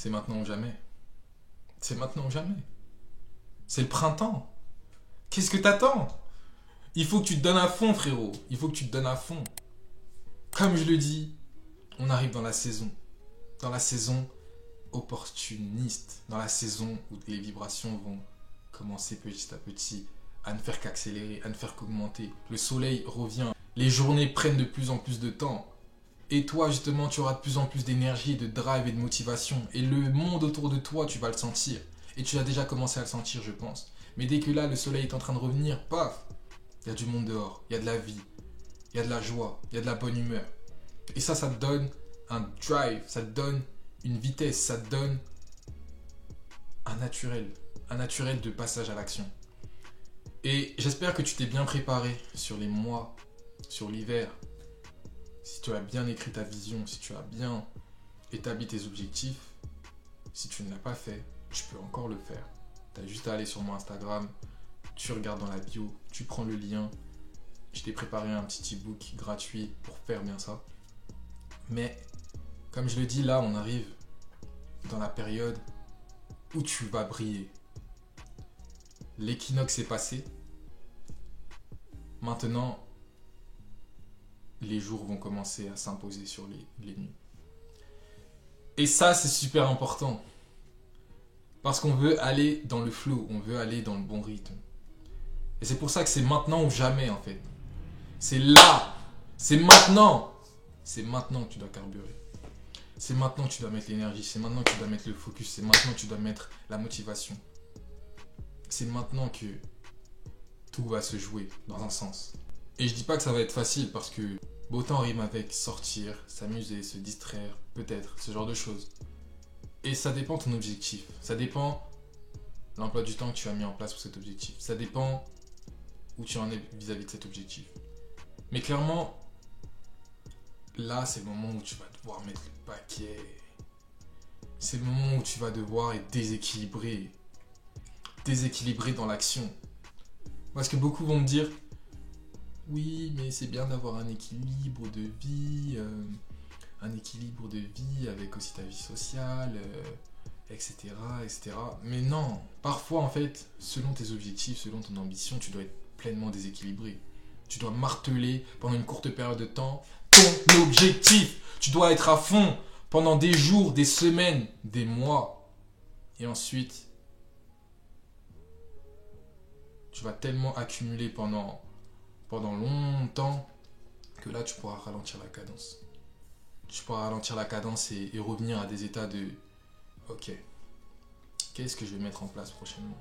C'est maintenant ou jamais. C'est maintenant ou jamais. C'est le printemps. Qu'est-ce que t'attends? Il faut que tu te donnes à fond, frérot. Il faut que tu te donnes à fond. Comme je le dis, on arrive dans la saison. Dans la saison opportuniste. Dans la saison où les vibrations vont commencer petit à petit à ne faire qu'accélérer, à ne faire qu'augmenter. Le soleil revient. Les journées prennent de plus en plus de temps. Et toi, justement, tu auras de plus en plus d'énergie, de drive et de motivation. Et le monde autour de toi, tu vas le sentir. Et tu as déjà commencé à le sentir, je pense. Mais dès que là, le soleil est en train de revenir, paf, il y a du monde dehors. Il y a de la vie. Il y a de la joie. Il y a de la bonne humeur. Et ça te donne un drive. Ça te donne une vitesse. Ça te donne un naturel. Un naturel de passage à l'action. Et j'espère que tu t'es bien préparé sur les mois, sur l'hiver. Si tu as bien écrit ta vision, si tu as bien établi tes objectifs, si tu ne l'as pas fait, tu peux encore le faire. Tu as juste à aller sur mon Instagram, tu regardes dans la bio, tu prends le lien. Je t'ai préparé un petit e-book gratuit pour faire bien ça. Mais comme je le dis, là, on arrive dans la période où tu vas briller. L'équinoxe est passé. Maintenant, les jours vont commencer à s'imposer sur les nuits. Et ça, c'est super important. Parce qu'on veut aller dans le flow, on veut aller dans le bon rythme. Et c'est pour ça que c'est maintenant ou jamais, en fait. C'est là, c'est maintenant. C'est maintenant que tu dois carburer. C'est maintenant que tu dois mettre l'énergie, c'est maintenant que tu dois mettre le focus, c'est maintenant que tu dois mettre la motivation. C'est maintenant que tout va se jouer dans un sens. Et je dis pas que ça va être facile parce que beau temps rime avec sortir, s'amuser, se distraire, peut-être, ce genre de choses. Et ça dépend de ton objectif. Ça dépend de l'emploi du temps que tu as mis en place pour cet objectif. Ça dépend où tu en es vis-à-vis de cet objectif. Mais clairement, là, c'est le moment où tu vas devoir mettre le paquet. C'est le moment où tu vas devoir être déséquilibré. Déséquilibré dans l'action. Parce que beaucoup vont me dire, oui, mais c'est bien d'avoir un équilibre de vie, avec aussi ta vie sociale, etc., etc. Mais non, parfois en fait, selon tes objectifs, selon ton ambition, tu dois être pleinement déséquilibré. Tu dois marteler pendant une courte période de temps ton objectif. Tu dois être à fond pendant des jours, des semaines, des mois. Et ensuite, tu vas tellement accumuler pendant longtemps que là, tu pourras ralentir la cadence. Tu pourras ralentir la cadence et revenir à des états de ok, qu'est-ce que je vais mettre en place prochainement?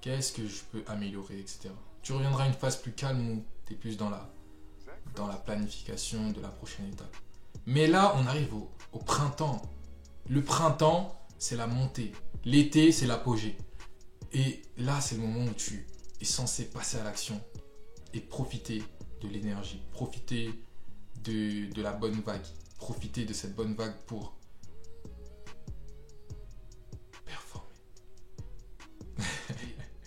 Qu'est-ce que je peux améliorer, etc. Tu reviendras à une phase plus calme où tu es plus dans la planification de la prochaine étape. Mais là, on arrive au printemps. Le printemps, c'est la montée. L'été, c'est l'apogée. Et là, c'est le moment où tu es censé passer à l'action et profiter de l'énergie, profiter de la bonne vague, profiter de cette bonne vague pour performer,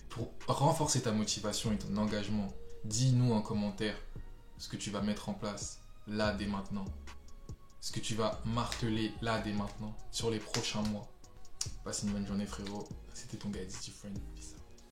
pour renforcer ta motivation et ton engagement. Dis-nous en commentaire ce que tu vas mettre en place là dès maintenant, ce que tu vas marteler là dès maintenant sur les prochains mois. Passe une bonne journée, frérot. C'était ton guide, Different. Peace out.